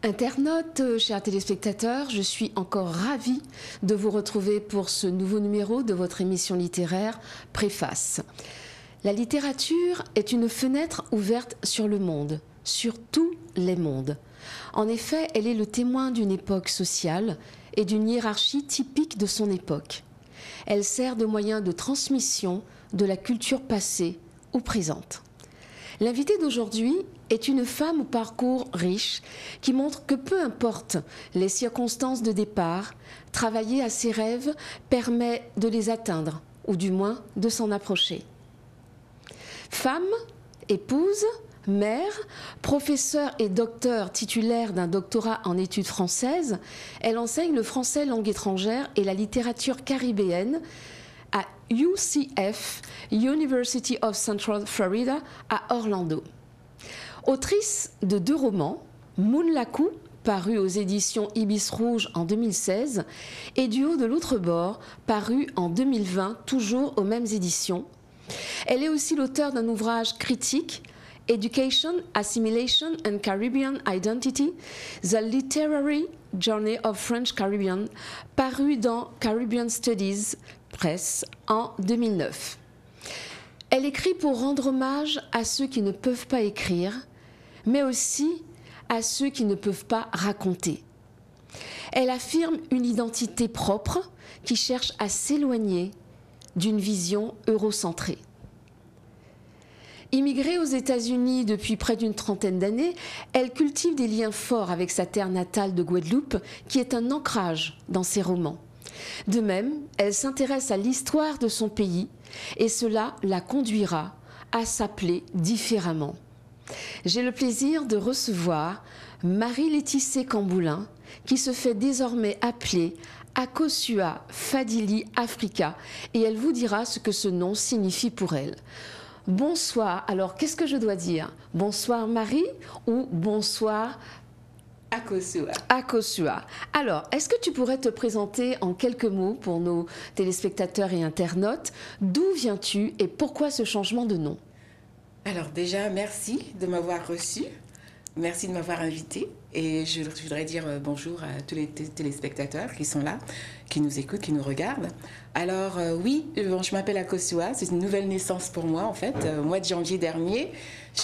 Internautes, chers téléspectateurs, je suis encore ravie de vous retrouver pour ce nouveau numéro de votre émission littéraire Préface. La littérature est une fenêtre ouverte sur le monde, sur tous les mondes. En effet, elle est le témoin d'une époque sociale et d'une hiérarchie typique de son époque. Elle sert de moyen de transmission de la culture passée ou présente. L'invitée d'aujourd'hui est une femme au parcours riche qui montre que peu importe les circonstances de départ, travailler à ses rêves permet de les atteindre, ou du moins de s'en approcher. Femme, épouse, mère, professeure et docteur titulaire d'un doctorat en études françaises, elle enseigne le français langue étrangère et la littérature caribéenne à UCF, University of Central Florida, à Orlando. Autrice de 2 romans, Moon Lakou, paru aux éditions Ibis Rouge en 2016, et Du haut de l'autre bord, paru en 2020, toujours aux mêmes éditions. Elle est aussi l'auteure d'un ouvrage critique, Education, Assimilation and Caribbean Identity, The Literary Journey of French Caribbean, paru dans Caribbean Studies Press en 2009. Elle écrit pour rendre hommage à ceux qui ne peuvent pas écrire, mais aussi à ceux qui ne peuvent pas raconter. Elle affirme une identité propre qui cherche à s'éloigner d'une vision eurocentrée. Immigrée aux États-Unis depuis près d'une trentaine d'années, elle cultive des liens forts avec sa terre natale de Guadeloupe, qui est un ancrage dans ses romans. De même, elle s'intéresse à l'histoire de son pays et cela la conduira à s'appeler différemment. J'ai le plaisir de recevoir Marie-Laetitia Camboulin, qui se fait désormais appeler Akosua Fadili Africa, et elle vous dira ce que ce nom signifie pour elle. Bonsoir, alors qu'est-ce que je dois dire? Bonsoir Marie ou bonsoir Akosua. Akosua. Alors, est-ce que tu pourrais te présenter en quelques mots pour nos téléspectateurs et internautes? D'où viens-tu et pourquoi ce changement de nom? Alors déjà, merci de m'avoir reçu. Merci de m'avoir invité. Et je voudrais dire bonjour à tous les téléspectateurs qui sont là, qui nous écoutent, qui nous regardent. Alors oui, je m'appelle Akosua. C'est une nouvelle naissance pour moi en fait. Au mois de janvier dernier,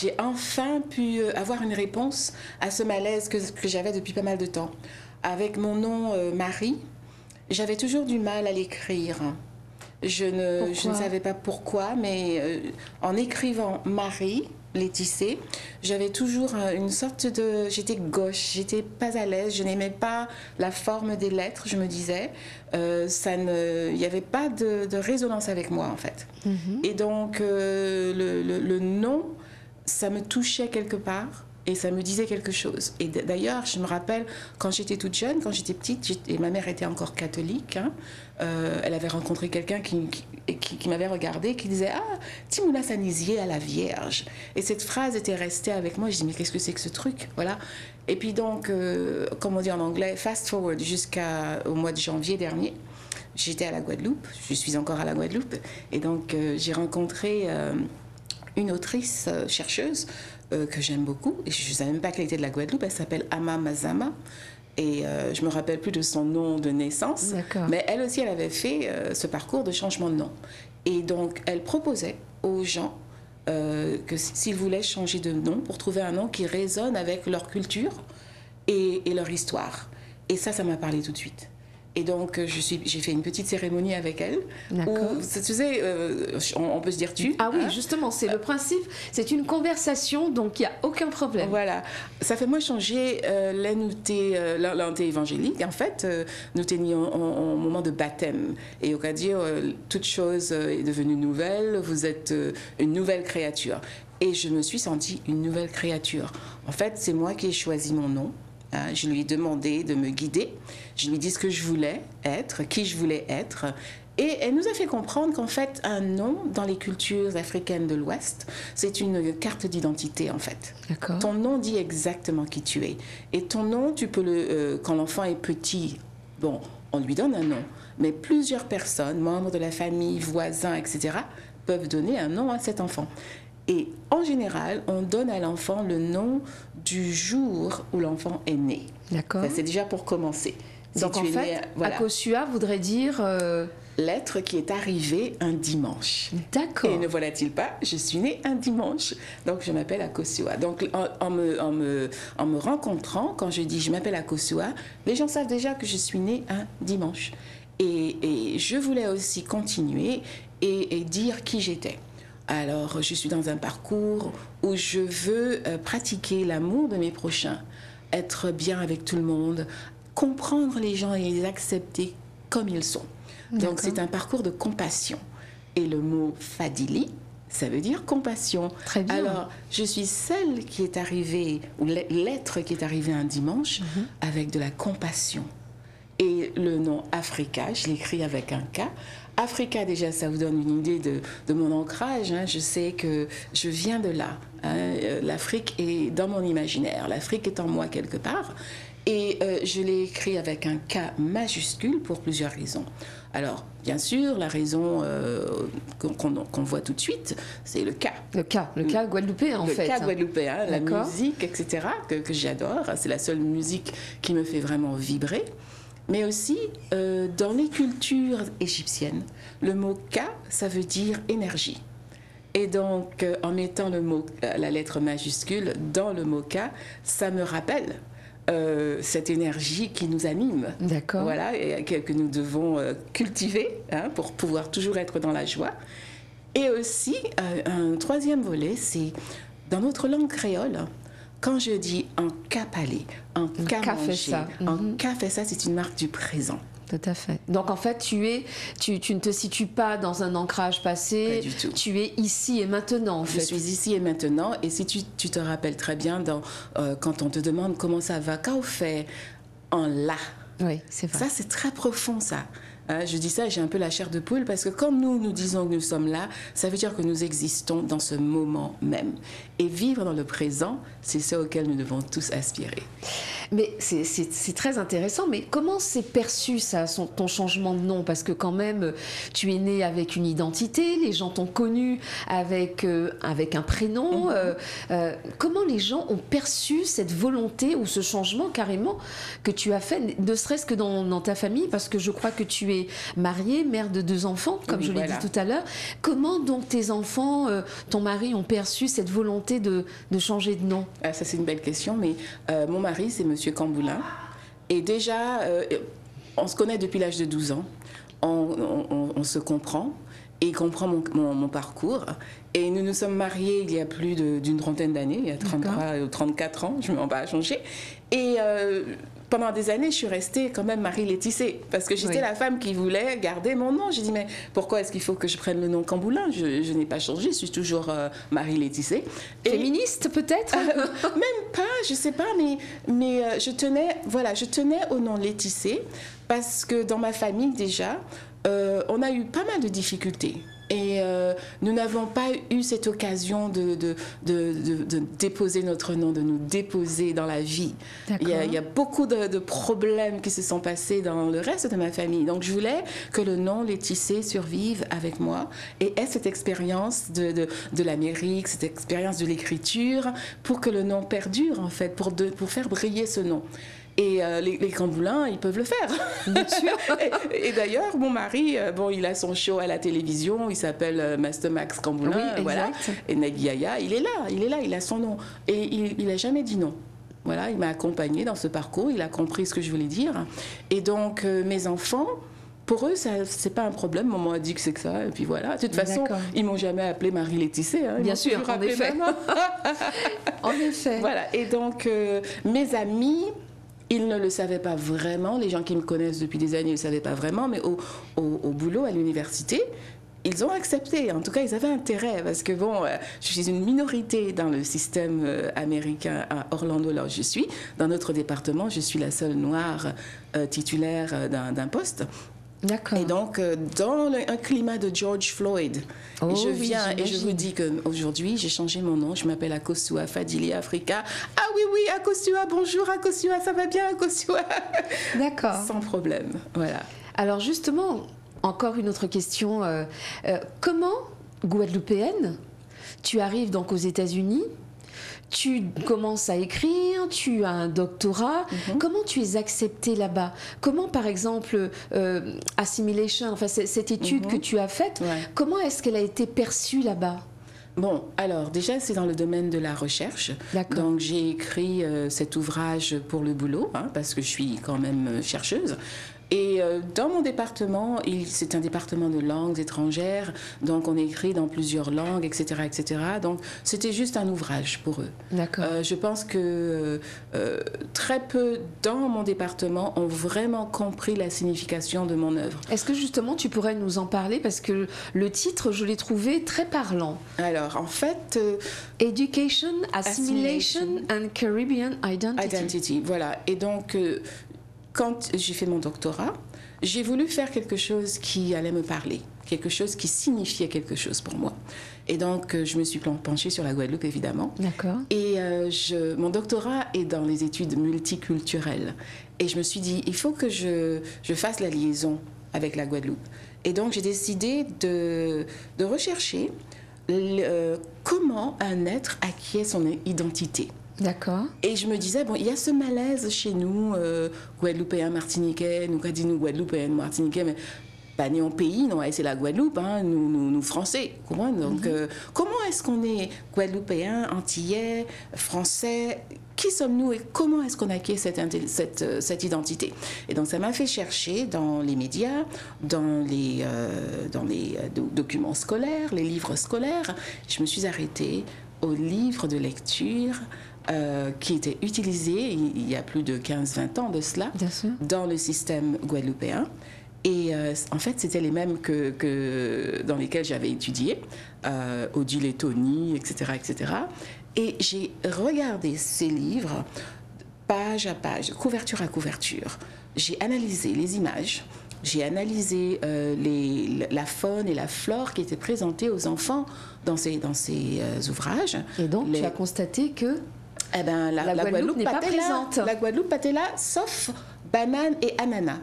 j'ai enfin pu avoir une réponse à ce malaise que j'avais depuis pas mal de temps. Avec mon nom Marie, j'avais toujours du mal à l'écrire. Je ne savais pas pourquoi, mais en écrivant Marie, Laetitia, j'avais toujours une sorte de... J'étais gauche, j'étais pas à l'aise, je n'aimais pas la forme des lettres, je me disais. Il n'y avait pas de résonance avec moi, en fait. Et donc, le nom, ça me touchait quelque part. Et ça me disait quelque chose. Et d'ailleurs, je me rappelle, quand j'étais toute jeune, quand j'étais petite, et ma mère était encore catholique, hein, elle avait rencontré quelqu'un qui m'avait regardée, qui disait « Ah, Timoula Sanisier à la Vierge ». Et cette phrase était restée avec moi. Je dis « Mais qu'est-ce que c'est que ce truc ?» Voilà. Et puis donc, comme on dit en anglais, fast forward jusqu'au mois de janvier dernier, j'étais à la Guadeloupe, je suis encore à la Guadeloupe, et donc j'ai rencontré une autrice chercheuse que j'aime beaucoup, et je ne savais même pas qu'elle était de la Guadeloupe. Elle s'appelle Ama Mazama, et je ne me rappelle plus de son nom de naissance, mais elle aussi, elle avait fait ce parcours de changement de nom. Et donc, elle proposait aux gens que s'ils voulaient changer de nom, pour trouver un nom qui résonne avec leur culture et leur histoire. Et ça m'a parlé tout de suite. Et donc, j'ai fait une petite cérémonie avec elle. Où, tu sais, on peut se dire tu. Ah oui, hein, justement, c'est le principe. C'est une conversation, donc il n'y a aucun problème. Voilà. Ça fait moi changer l'anté évangélique. En fait, nous étions en moment de baptême. Et on va dire, toute chose est devenue nouvelle. Vous êtes une nouvelle créature. Et je me suis sentie une nouvelle créature. En fait, c'est moi qui ai choisi mon nom. Je lui ai demandé de me guider, je lui ai dit ce que je voulais être, qui je voulais être, et elle nous a fait comprendre qu'en fait, un nom dans les cultures africaines de l'Ouest, c'est une carte d'identité en fait. Ton nom dit exactement qui tu es. Et ton nom, tu peux quand l'enfant est petit, bon, on lui donne un nom, mais plusieurs personnes, membres de la famille, voisins, etc., peuvent donner un nom à cet enfant. Et en général, on donne à l'enfant le nom du jour où l'enfant est né. D'accord. C'est déjà pour commencer. Donc en fait, Akosua voudrait dire... L'être qui est arrivé un dimanche. D'accord. Et ne voilà-t-il pas, je suis née un dimanche. Donc je m'appelle Akosua. Donc en me rencontrant, quand je dis je m'appelle Akosua, les gens savent déjà que je suis née un dimanche. Et je voulais aussi continuer et dire qui j'étais. Alors je suis dans un parcours où je veux pratiquer l'amour de mes prochains, être bien avec tout le monde, comprendre les gens et les accepter comme ils sont. Donc c'est un parcours de compassion. Et le mot Fadili, ça veut dire compassion. Très bien. Alors, je suis celle qui est arrivée, ou l'être qui est arrivé un dimanche, avec de la compassion. Et le nom Africa, je l'écris avec un K. Africa, déjà, ça vous donne une idée de mon ancrage. Hein. Je sais que je viens de là. Hein. L'Afrique est dans mon imaginaire. L'Afrique est en moi quelque part. Et je l'ai écrit avec un K majuscule pour plusieurs raisons. Alors, bien sûr, la raison qu'on voit tout de suite, c'est le K. Le K guadeloupéen, en fait. Le K guadeloupéen, la musique, etc., que j'adore. C'est la seule musique qui me fait vraiment vibrer. Mais aussi, dans les cultures égyptiennes, le mot K, ça veut dire énergie. Et donc, en mettant le mot, la lettre majuscule dans le mot K, ça me rappelle cette énergie qui nous anime. D'accord. Voilà, et que nous devons cultiver hein, pour pouvoir toujours être dans la joie. Et aussi, un troisième volet, c'est dans notre langue créole, quand je dis en cas palais, en cas manger, en cas fait ça, c'est une marque du présent. Tout à fait. Donc en fait, tu ne te situes pas dans un ancrage passé. Pas du tout. Tu es ici et maintenant. En fait. Je suis ici et maintenant. Et si tu te rappelles très bien, quand on te demande comment ça va, quand on fait en là. Oui, c'est vrai. Ça, c'est très profond, ça. Je dis ça, j'ai un peu la chair de poule, parce que quand nous disons que nous sommes là, ça veut dire que nous existons dans ce moment même. Et vivre dans le présent, c'est ce auquel nous devons tous aspirer. Mais c'est très intéressant, mais comment c'est perçu ça, ton changement de nom? Parce que quand même, tu es né avec une identité, les gens t'ont connu avec un prénom. Comment les gens ont perçu cette volonté ou ce changement carrément que tu as fait, ne serait-ce que dans ta famille? Parce que je crois que tu es mariée, mère de 2 enfants, comme je l'ai dit tout à l'heure. Comment donc tes enfants, ton mari ont perçu cette volonté de changer de nom? Ça, c'est une belle question, mais mon mari, c'est Monsieur Camboulin. Et déjà, on se connaît depuis l'âge de 12 ans. On se comprend. Et il comprend mon parcours. Et nous nous sommes mariés il y a plus d'une trentaine d'années, il y a 33 ou 34 ans, je ne m'en pas changer. Et pendant des années, je suis restée quand même Marie Laetissé, parce que j'étais la femme qui voulait garder mon nom. J'ai dit, mais pourquoi est-ce qu'il faut que je prenne le nom Camboulin? Je n'ai pas changé, je suis toujours Marie Laetissé. Féministe peut-être? Même pas, je ne sais pas, mais je tenais au nom Laetissé, parce que dans ma famille déjà, on a eu pas mal de difficultés. Et nous n'avons pas eu cette occasion de déposer notre nom, de nous déposer dans la vie. Il y a beaucoup de problèmes qui se sont passés dans le reste de ma famille. Donc je voulais que le nom Laetissé survive avec moi et ait cette expérience de l'Amérique, cette expérience de l'écriture, pour que le nom perdure en fait, pour faire briller ce nom. Et les Camboulins, ils peuvent le faire. Bien sûr. et d'ailleurs, mon mari, il a son show à la télévision, il s'appelle Master Max Camboulin. Oui, exact. Voilà. Et Nagui Yaya, il est là, il a son nom. Et il n'a jamais dit non. Voilà, il m'a accompagnée dans ce parcours, il a compris ce que je voulais dire. Et donc, mes enfants, pour eux, c'est pas un problème. Maman a dit que c'est que ça, et puis voilà. De toute façon, ils m'ont jamais appelée Marie Laetissé. Hein. Bien sûr, en effet. En effet. Voilà. Et donc, mes amis... Ils ne le savaient pas vraiment, les gens qui me connaissent depuis des années ne le savaient pas vraiment, mais au boulot, à l'université, ils ont accepté. En tout cas, ils avaient intérêt, parce que je suis une minorité dans le système américain à Orlando, là où je suis. Dans notre département, je suis la seule noire titulaire d'un poste. D'accord. Et donc, dans un climat de George Floyd, je viens et je vous dis qu'aujourd'hui, j'ai changé mon nom. Je m'appelle Akosua Fadili Africa. Ah oui, Akosua, bonjour Akosua, ça va bien Akosua? D'accord. Sans problème, voilà. Alors justement, encore une autre question. Comment, guadeloupéenne, tu arrives donc aux États-Unis? Tu commences à écrire, tu as un doctorat. Comment tu es acceptée là-bas? Comment, par exemple, Assimilation, enfin cette étude que tu as faite, comment est-ce qu'elle a été perçue là-bas? Bon, alors déjà c'est dans le domaine de la recherche. Donc j'ai écrit cet ouvrage pour le boulot, parce que je suis quand même chercheuse. Et dans mon département, c'est un département de langues étrangères, donc on écrit dans plusieurs langues, etc., etc. Donc c'était juste un ouvrage pour eux. Je pense que très peu dans mon département ont vraiment compris la signification de mon œuvre. Est-ce que justement tu pourrais nous en parler, parce que le titre, je l'ai trouvé très parlant. Alors en fait... Education, Assimilation and Caribbean Identity. Voilà. Et donc... quand j'ai fait mon doctorat, j'ai voulu faire quelque chose qui allait me parler, quelque chose qui signifiait quelque chose pour moi. Et donc, je me suis penchée sur la Guadeloupe, évidemment. Et mon doctorat est dans les études multiculturelles. Et je me suis dit, il faut que je fasse la liaison avec la Guadeloupe. Et donc, j'ai décidé de rechercher comment un être acquiert son identité. Et je me disais, bon, il y a ce malaise chez nous, Guadeloupéens, Martiniquais, nous quand nous Guadeloupéens, Martiniquais, mais pas né en pays, non, c'est la Guadeloupe, nous Français, comment? Donc, comment est-ce qu'on est Guadeloupéens, Antillais, Français? Qui sommes-nous et comment est-ce qu'on acquiert cette identité? Et donc, ça m'a fait chercher dans les médias, dans les documents scolaires, les livres scolaires. Je me suis arrêtée aux livres de lecture qui étaient utilisés il y a plus de 15-20 ans de cela dans le système guadeloupéen. Et en fait, c'était les mêmes que dans lesquels j'avais étudié, Odile et Tony, etc., etc. Et j'ai regardé ces livres, page à page, couverture à couverture. J'ai analysé les images, j'ai analysé la faune et la flore qui étaient présentées aux enfants dans ces ouvrages. Et donc, tu as constaté que la Guadeloupe n'est pas présente. La Guadeloupe était là, sauf banane et ananas.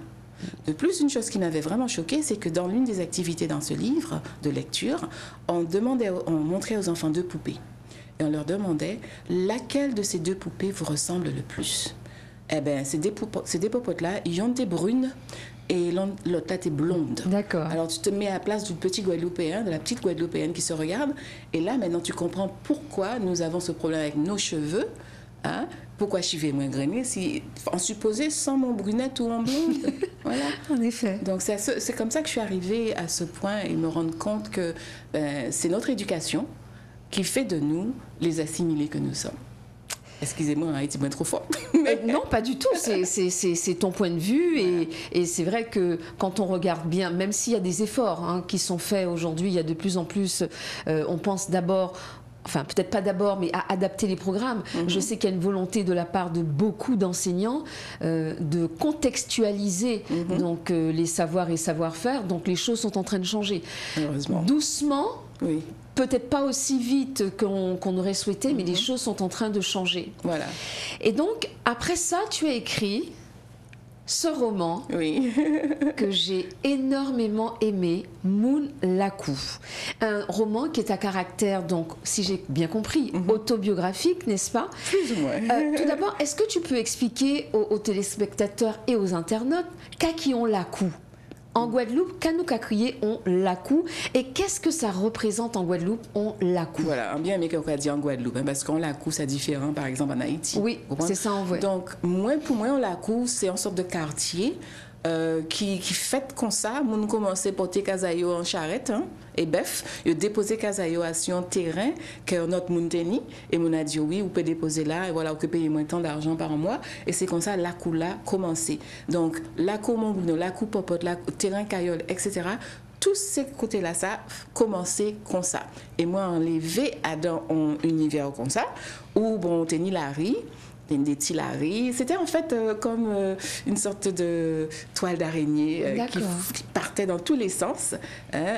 De plus, une chose qui m'avait vraiment choquée, c'est que dans l'une des activités dans ce livre de lecture, on montrait aux enfants 2 poupées. Et on leur demandait laquelle de ces 2 poupées vous ressemble le plus. Ces deux popotes-là, ils ont été brunes et l'autre là, t'es blonde. Alors tu te mets à la place du petit Guadeloupéen, de la petite Guadeloupéenne qui se regarde, et là maintenant tu comprends pourquoi nous avons ce problème avec nos cheveux. Pourquoi je suis moins grainée si en supposé sans mon brunette ou en blonde. Voilà. En effet. Donc c'est comme ça que je suis arrivée à ce point et me rendre compte que c'est notre éducation qui fait de nous les assimilés que nous sommes. Excusez-moi, été bien trop fort. Non, pas du tout. C'est ton point de vue. Et c'est vrai que quand on regarde bien, même s'il y a des efforts qui sont faits aujourd'hui, il y a de plus en plus, on pense d'abord... Enfin, peut-être pas d'abord, mais à adapter les programmes. Je sais qu'il y a une volonté de la part de beaucoup d'enseignants de contextualiser donc, les savoirs et savoir-faire. Donc, les choses sont en train de changer. Heureusement. Doucement, peut-être pas aussi vite qu'on aurait souhaité, mais les choses sont en train de changer. Voilà. Et donc, après ça, tu as écrit ce roman que j'ai énormément aimé, Moon Lakou. Un roman qui est à caractère, donc, si j'ai bien compris, autobiographique, n'est-ce pas? Plus ou moins. Tout d'abord, est-ce que tu peux expliquer aux téléspectateurs et aux internautes qui ont Lakou? En Guadeloupe, Kanoukacrier ont Lakou. Et qu'est-ce que ça représente en Guadeloupe, ont Lakou? Voilà, bien aimé qu'on a dit en Guadeloupe, parce qu'en Lakou, c'est différent, par exemple, en Haïti. Oui, c'est ça en vrai. Donc, pour moi, en Lakou, c'est une sorte de quartier qui fait comme ça. Moun commence à porter Kazayo en charrette, et bœuf. Il déposé Kazayo sur un terrain que notre moun teni. Et moun a dit oui, vous pouvez déposer là, et voilà, vous payez moins tant d'argent par mois. Et c'est comme ça, Lakou là, commencé. Donc, Lakou Montbruno, Lakou Popote, terrain Cayole, etc. Tous ces côtés-là, ça a commencé comme ça. Et moi, enlevé à dans un univers comme ça, où, bon, teni la riz, des tilaries. C'était en fait comme une sorte de toile d'araignée qui partait dans tous les sens.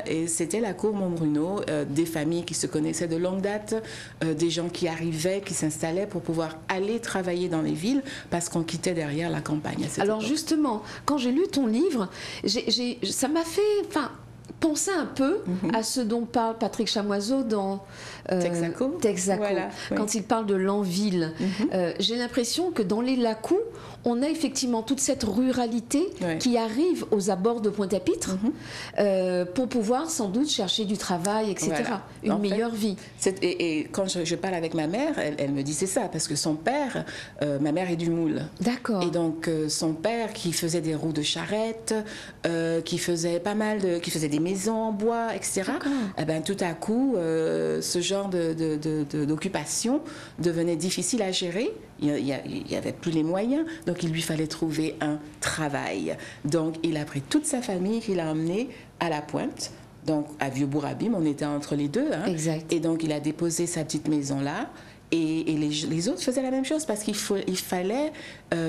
Et c'était la cour Montbruno, des familles qui se connaissaient de longue date, des gens qui arrivaient, qui s'installaient pour pouvoir aller travailler dans les villes parce qu'on quittait derrière la campagne. Alors justement, quand j'ai lu ton livre, ça m'a fait... penser un peu à ce dont parle Patrick Chamoiseau dans Texaco. Voilà, quand il parle de l'Enville. J'ai l'impression que dans les Lacous, on a effectivement toute cette ruralité qui arrive aux abords de Pointe-à-Pitre pour pouvoir sans doute chercher du travail, etc. Voilà. Une meilleure vie. Et quand je parle avec ma mère, elle me dit c'est ça, parce que son père, ma mère est du Moule. D'accord. Et donc son père qui faisait des roues de charrette, qui faisait qui faisait des maisons en bois, etc. Eh ben, tout à coup, ce genre d'occupation devenait difficile à gérer. Il n'y avait plus les moyens, donc il lui fallait trouver un travail. Donc il a pris toute sa famille, il a emmené à la Pointe, donc à Vieux-Bourg-Abîme, on était entre les deux. Hein. Exact. Et donc il a déposé sa petite maison là. Et les autres faisaient la même chose parce qu'il fallait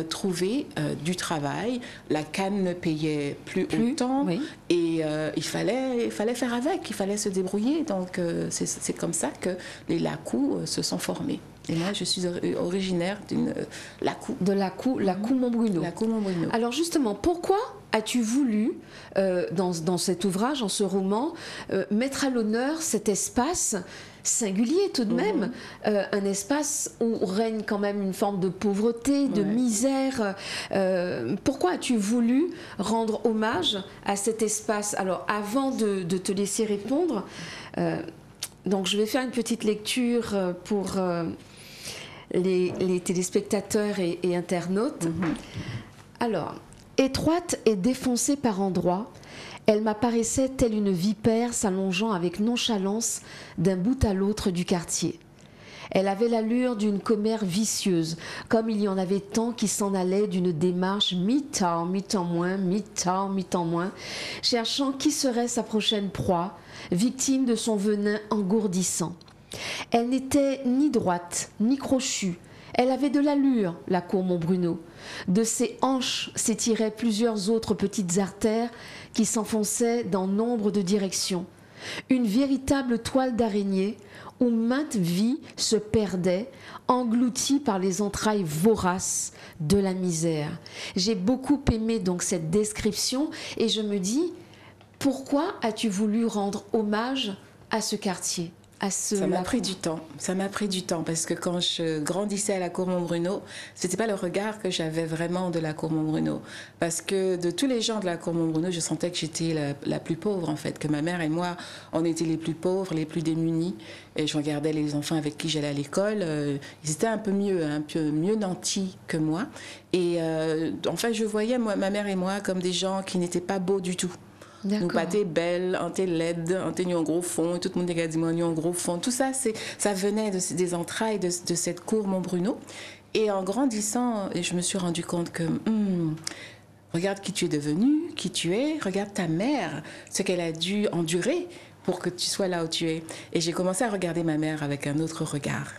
trouver du travail. La canne ne payait plus autant et il fallait faire avec, il fallait se débrouiller. Donc c'est comme ça que les Lacous se sont formés. Et moi, je suis originaire d'une Lacou. De Lacou-Montbruno. Lacou-Montbruno. Alors justement, pourquoi as-tu voulu, dans cet ouvrage, dans ce roman, mettre à l'honneur cet espace singulier tout de même, un espace où règne quand même une forme de pauvreté, de misère. Pourquoi as-tu voulu rendre hommage à cet espace? Alors avant de te laisser répondre, donc je vais faire une petite lecture pour les téléspectateurs et internautes. Alors, étroite et défoncée par endroits, elle m'apparaissait telle une vipère s'allongeant avec nonchalance d'un bout à l'autre du quartier. Elle avait l'allure d'une commère vicieuse, comme il y en avait tant qui s'en allaient d'une démarche mi-temps, mi-temps moins, mi-temps, mi-temps moins, cherchant qui serait sa prochaine proie, victime de son venin engourdissant. Elle n'était ni droite, ni crochue. Elle avait de l'allure, la cour Montbruno. De ses hanches s'étiraient plusieurs autres petites artères qui s'enfonçaient dans nombre de directions. Une véritable toile d'araignée où maintes vies se perdaient, englouties par les entrailles voraces de la misère. J'ai beaucoup aimé donc cette description et je me dis, pourquoi as-tu voulu rendre hommage à ce quartier ? Ça m'a pris du temps. Ça m'a pris du temps parce que quand je grandissais à la cour Montbruno, c'était pas le regard que j'avais vraiment de la cour Montbruno. Parce que de tous les gens de la cour Montbruno, je sentais que j'étais la plus pauvre en fait, que ma mère et moi, on était les plus pauvres, les plus démunis. Et je regardais les enfants avec qui j'allais à l'école, ils étaient un peu mieux nantis que moi. Et enfin, je voyais ma mère et moi comme des gens qui n'étaient pas beaux du tout. Nous pas t'es belle, on t'es laide, on t'es en gros fond, et tout le monde a dit moi en gros fond. Tout ça, ça venait des entrailles de cette cour Montbruno. Et en grandissant, je me suis rendu compte que regarde qui tu es devenue, qui tu es, regarde ta mère, ce qu'elle a dû endurer pour que tu sois là où tu es. Et j'ai commencé à regarder ma mère avec un autre regard.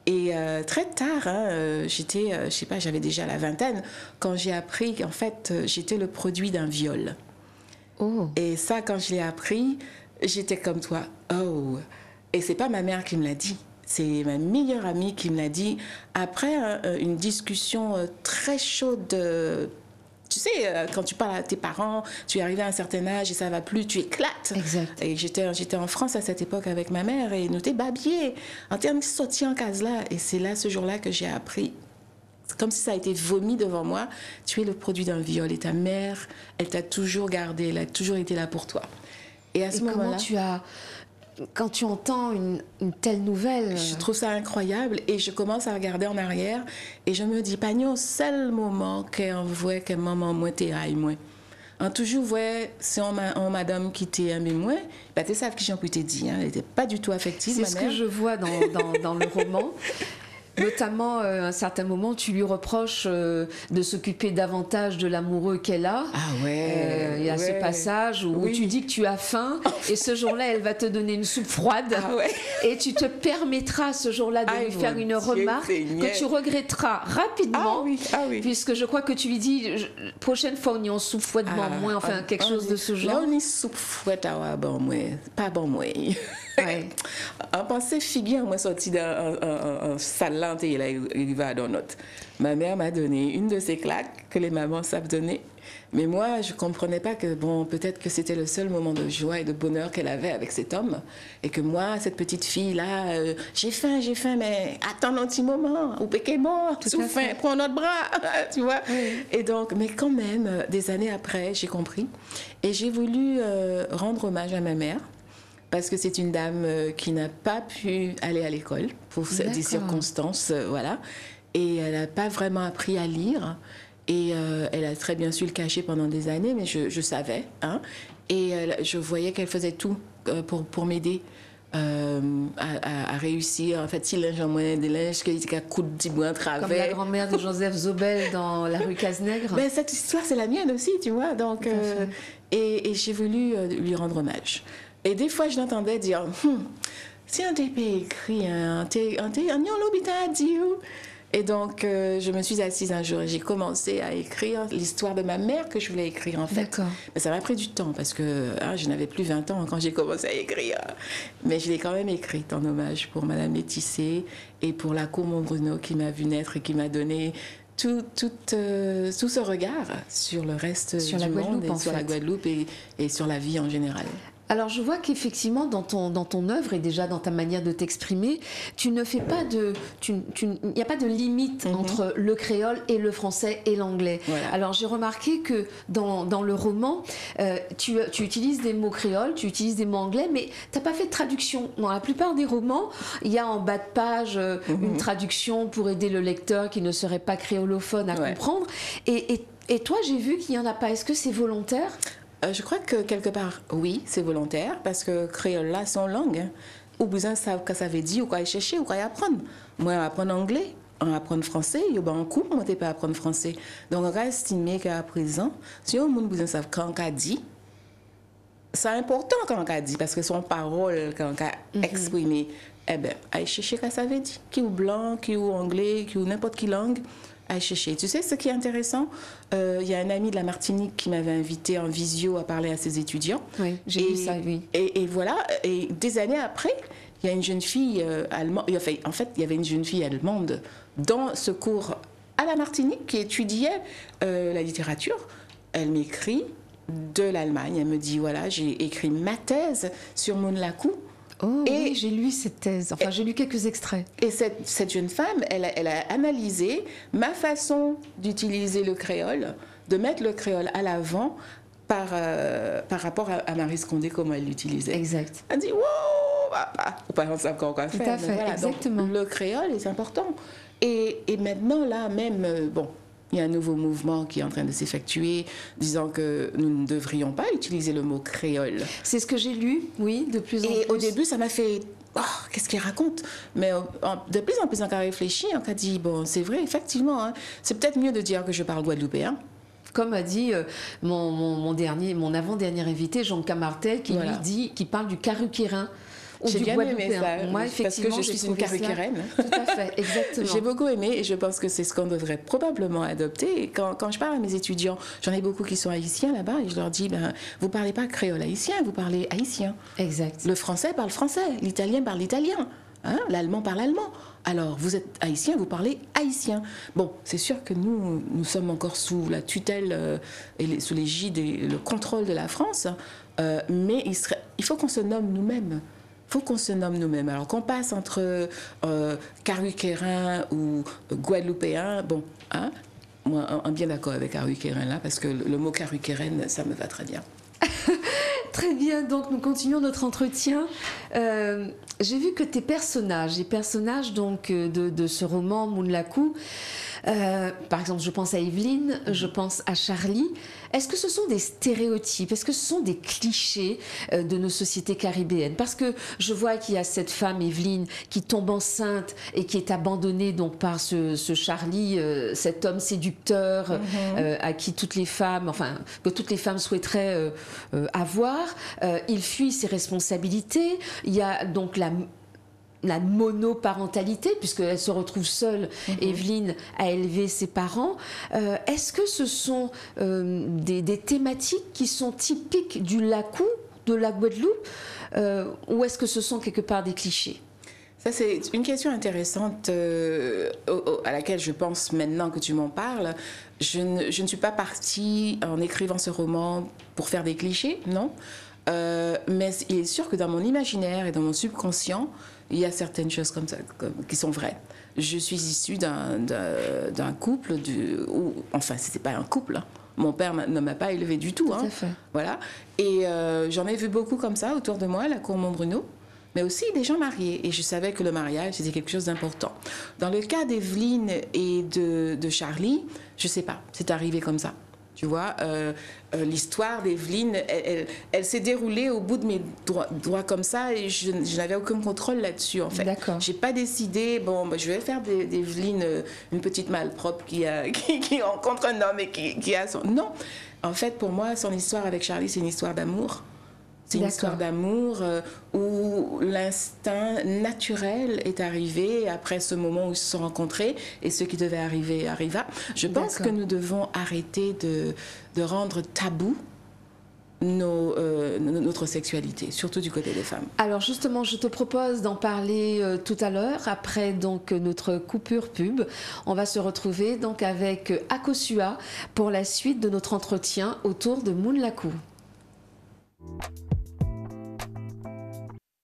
Et très tard, j'étais, je sais pas, j'avais déjà la vingtaine, quand j'ai appris qu'en fait, j'étais le produit d'un viol. Oh. Et ça, quand je l'ai appris, j'étais comme toi. Oh. Et c'est pas ma mère qui me l'a dit. C'est ma meilleure amie qui me l'a dit après une discussion très chaude. Tu sais, quand tu parles à tes parents, tu es arrivé à un certain âge et ça va plus, tu éclates. Exact. Et j'étais en France à cette époque avec ma mère et nous t'es babier en termes de sortie en case là. Et c'est là, ce jour-là, que j'ai appris. C'est comme si ça a été vomi devant moi. Tu es le produit d'un viol et ta mère, elle t'a toujours gardé, elle a toujours été là pour toi. Et à ce moment-là, quand tu entends une telle nouvelle... Je trouve ça incroyable et je commence à regarder en arrière et je me dis, pagnon, seul moment qu'on voit que maman moi t'es aïe moi. En toujours voit si on madame qui t'est aimé moi, bah tu sais ce que j'ai pu te dire, elle n'était pas du tout affective. C'est ce que je vois dans le roman. Notamment, à un certain moment, tu lui reproches de s'occuper davantage de l'amoureux qu'elle a. Ah ouais. Il y a ce passage où tu dis que tu as faim et ce jour-là, elle va te donner une soupe froide. Ah ouais. Et tu te permettras ce jour-là de lui faire une remarque que tu regretteras rapidement. Ah oui. Puisque je crois que tu lui dis, prochaine fois, on y en soupe fouettement moins, enfin quelque chose de ce genre. Là, on y soupe fouette, bon moi, pas bon moi. Ouais. En pensée figure, moi sorti d'un salle là, il va dans notre. Ma mère m'a donné une de ces claques que les mamans savent donner. Mais moi, je ne comprenais pas que, bon, peut-être que c'était le seul moment de joie et de bonheur qu'elle avait avec cet homme. Et que moi, cette petite fille-là, j'ai faim, mais attends un petit moment, ou péquez-moi, sous faim, prends notre bras, tu vois. Oui. Et donc, mais quand même, des années après, j'ai compris. Et j'ai voulu rendre hommage à ma mère. Parce que c'est une dame qui n'a pas pu aller à l'école pour des circonstances, voilà. Et elle n'a pas vraiment appris à lire. Et elle a très bien su le cacher pendant des années, mais je savais. Hein. Et je voyais qu'elle faisait tout pour m'aider à réussir. En fait, si linge en moyen des linges, qu'il y a coup de dibouin travers. Comme la grand-mère de Joseph Zobel dans La rue Cazenègre. Mais cette histoire, c'est la mienne aussi, tu vois. Donc, et j'ai voulu lui rendre hommage. Et des fois, je l'entendais dire, si on t'a écrit, on l'hôpital dit où? Et donc, je me suis assise un jour et j'ai commencé à écrire l'histoire de ma mère que je voulais écrire, en fait. D'accord. Mais ça m'a pris du temps parce que je n'avais plus 20 ans quand j'ai commencé à écrire. Mais je l'ai quand même écrite en hommage pour Madame Métissé et pour la cour Montbruno qui m'a vu naître et qui m'a donné tout ce regard sur le reste du monde et sur la Guadeloupe et sur la vie en général. Alors je vois qu'effectivement dans ton œuvre et déjà dans ta manière de t'exprimer, tu ne fais pas il n'y a pas de limite entre le créole et le français et l'anglais. Voilà. Alors j'ai remarqué que dans le roman, tu utilises des mots créoles, tu utilises des mots anglais, mais tu n'as pas fait de traduction. Dans la plupart des romans, il y a en bas de page une traduction pour aider le lecteur qui ne serait pas créolophone à comprendre. Et toi, j'ai vu qu'il n'y en a pas. Est-ce que c'est volontaire ? Je crois que quelque part, oui, c'est volontaire, parce que créole là, c'est une langue. Hein. Ou besoin de savoir ce que ça veut dire, ou quoi y chercher, ou quoi y apprendre. Moi, apprendre anglais, on apprendre français, il y a un cours, moi, t'es pas apprendre français. Donc, on va estimer qu'à présent, si on a besoin de savoir quand on a dit, c'est important quand on a dit, parce que son parole, quand on a exprimé, eh bien, à chercher ce que ça veut dire. Qui ou blanc, qui ou anglais, qui ou n'importe quelle langue. À chercher. Tu sais, ce qui est intéressant, il y a un ami de la Martinique qui m'avait invité en visio à parler à ses étudiants. Oui, j'ai vu ça, oui. Et voilà, et des années après, il y a une jeune fille allemande, en fait, il y avait une jeune fille allemande dans ce cours à la Martinique qui étudiait la littérature. Elle m'écrit de l'Allemagne, elle me dit, voilà, j'ai écrit ma thèse sur Mounlakou. Oh, et oui, j'ai lu cette thèse. Enfin, j'ai lu quelques extraits. Et cette jeune femme, elle a analysé ma façon d'utiliser le créole, de mettre le créole à l'avant par rapport à Maryse Condé, comment elle l'utilisait. Exact. Elle dit, wow, papa, ou pas savoir encore quoi faire. Tout à fait, voilà, exactement. Donc, le créole est important. Et maintenant, là, même, bon... Il y a un nouveau mouvement qui est en train de s'effectuer, disant que nous ne devrions pas utiliser le mot créole. C'est ce que j'ai lu, oui, de plus en plus. Et au début, ça m'a fait... Oh, qu'est-ce qu'il raconte? Mais de plus en plus, on a réfléchi, on a dit, bon, c'est vrai, effectivement, hein, c'est peut-être mieux de dire que je parle guadeloupéen. Comme a dit mon avant-dernier invité, Jean Camartel, qui lui dit, qui parle du caruquérin. J'ai bien aimé ça, moi, parce que je suis une caruquéraine. Tout à fait, exactement. J'ai beaucoup aimé et je pense que c'est ce qu'on devrait probablement adopter. Et quand je parle à mes étudiants, j'en ai beaucoup qui sont haïtiens là-bas et je leur dis, vous ne parlez pas créole haïtien, vous parlez haïtien. Exact. Le français parle français, l'italien parle l'italien, hein, l'allemand parle allemand. Alors, vous êtes haïtien, vous parlez haïtien. Bon, c'est sûr que nous sommes encore sous la tutelle et sous l'égide et le contrôle de la France, mais il faut qu'on se nomme nous-mêmes. Il faut qu'on se nomme nous-mêmes. Alors qu'on passe entre caruquérin ou guadeloupéen, bon, hein, moi, on est bien d'accord avec caruquérin là, parce que le mot caruquéraine, ça me va très bien. Très bien, donc nous continuons notre entretien. J'ai vu que tes personnages, les personnages donc, de ce roman Mounlakou, par exemple, je pense à Evelyne, je pense à Charlie. Est-ce que ce sont des stéréotypes? Est-ce que ce sont des clichés de nos sociétés caribéennes? Parce que je vois qu'il y a cette femme, Evelyne, qui tombe enceinte et qui est abandonnée donc, par ce Charlie, cet homme séducteur à qui toutes les femmes, enfin, que toutes les femmes souhaiteraient avoir. Il fuit ses responsabilités. Il y a donc la monoparentalité, puisqu'elle se retrouve seule, Evelyne, à élever ses parents. Est-ce que ce sont des thématiques qui sont typiques du Lakou, de la Guadeloupe ou est-ce que ce sont quelque part des clichés? Ça, c'est une question intéressante à laquelle je pense maintenant que tu m'en parles. Je ne suis pas partie en écrivant ce roman pour faire des clichés, non. Mais il est sûr que dans mon imaginaire et dans mon subconscient, il y a certaines choses comme ça qui sont vraies. Je suis issue d'un couple, enfin, c'était pas un couple, hein. Mon père ne m'a pas élevée du tout. Tout Hein. à fait. Voilà. Et j'en ai vu beaucoup comme ça autour de moi, à la cour Montbruno, mais aussi des gens mariés. Et je savais que le mariage, c'était quelque chose d'important. Dans le cas d'Evelyne et de Charlie, je sais pas, c'est arrivé comme ça. Tu vois, l'histoire d'Evelyne, elle s'est déroulée au bout de mes doigts comme ça et je n'avais aucun contrôle là-dessus, en fait. D'accord. J'ai pas décidé, bon, je vais faire d'Evelyne une petite malpropre qui rencontre un homme et qui a son... Non, en fait, pour moi, son histoire avec Charlie, c'est une histoire d'amour. C'est une histoire d'amour où l'instinct naturel est arrivé après ce moment où ils se sont rencontrés et ce qui devait arriver arriva. Je pense que nous devons arrêter de rendre tabou notre sexualité, surtout du côté des femmes. Alors justement, je te propose d'en parler tout à l'heure, après donc notre coupure pub. On va se retrouver donc avec Akosua pour la suite de notre entretien autour de Moon Lakou.